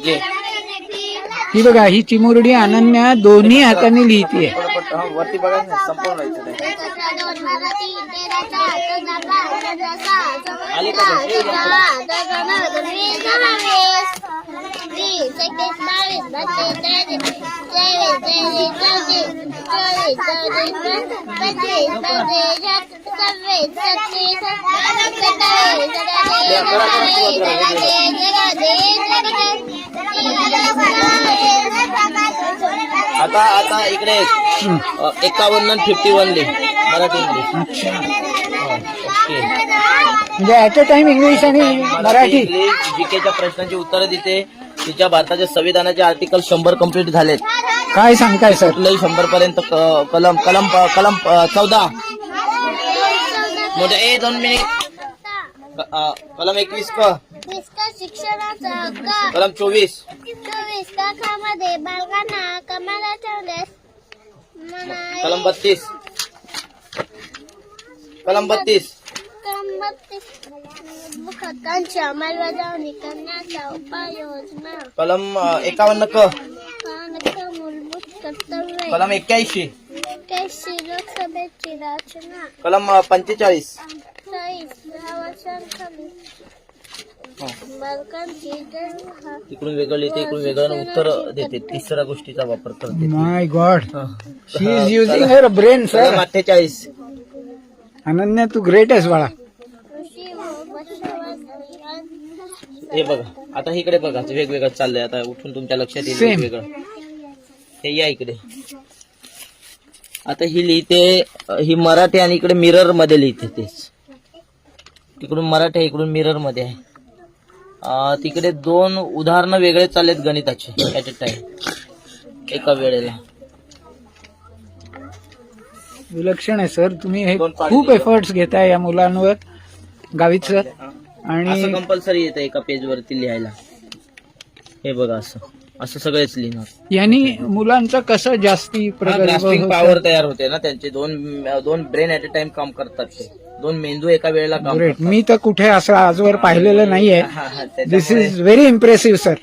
घे. ही बघा, ही चिमुरडी अनन्या दोन्ही हाताने लिहितीये. वरती बघा ना, संपूर्ण व्हायचं नाही. आली का आता आता इकडे 51 51 लिह मराठी इंग्लिश. ओके, म्हणजे ऍट अ टाइम इंग्लिश आणि मराठी. जीकेच्या प्रश्नांची उत्तरं देते. तिच्या भारताच्या संविधानाचे आर्टिकल 100 कंप्लीट झालेत. काय सांगताय सर? कुठलंही 100 पर्यंत कलम कलम कलम 14 मोठे 2 मिनिट. कलम 21 शिक्षणाचा हक्क. कलम 24 तारखामध्ये बालकांना कामाला ठेवल्यास कलम 32 कलम 32 हक्कांची अंमलबजावणी करण्याच्या उपाययोजना. कलम 51 क मूलभूत कर्तव्य. कलम 81 लोकसभेची रचना. कलम 45 10 वर्षांखाली बालकांची इकडून वेगळं लिहिते, इकडून वेगळं उत्तर देते. तिसऱ्या गोष्टीचा वापर करते. My god, she is using her brain sir. कलम 48 अनन्या, तू ग्रेट आहेस बाळा. हे बघा, आता इकडे बघा, वेगवेगळं चाललंय. आता उठून तुमच्या लक्षात येईल Same. वेगवेगळं. हे या इकडे. आता ही लिहिते, ही मराठी आणि इकडे मिरर मध्ये लिहिते. तेच तिकडून मराठी आहे, इकडून मिरर मध्ये आहे. तिकडे 2 उदाहरणं वेगळे चाललेत गणिताचे ऍट अ टाइम एका वेळेला. विलक्षण आहे सर. तुम्ही हे दोन पाठ खूप लिहिलं. एफर्ट्स घेताय या मुलांवर, गावित सर. असं आणि कंपल्सरी येतं एका पेज वरती लिहायला. हे बघा, असं असं सगळेच लिहिणार. यांनी मुलांचं कसं जास्ती ग्रास्पिंग पॉवर तयार होते ना त्यांचे. दोन ब्रेन ऍट अ टाइम काम करतात. ते 2 मेंदू एका वेळेला काम ग्रेट. करतात. मी तर कुठे असं आजवर पाहिलेलं नाहीये. दिस इज व्हेरी इम्प्रेसिव्ह सर.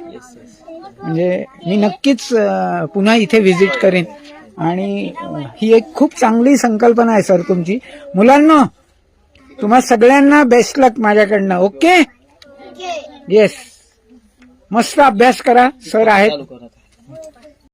म्हणजे मी नक्कीच पुन्हा इथे व्हिजिट करेन. आणि ही एक खूप चांगली संकल्पना आहे सर तुमची. मुलांना, तुम्हा सगळ्यांना बेस्ट लक माझ्याकडनं. ओके, येस, मस्त अभ्यास करा. सर आहेत. चालू करा.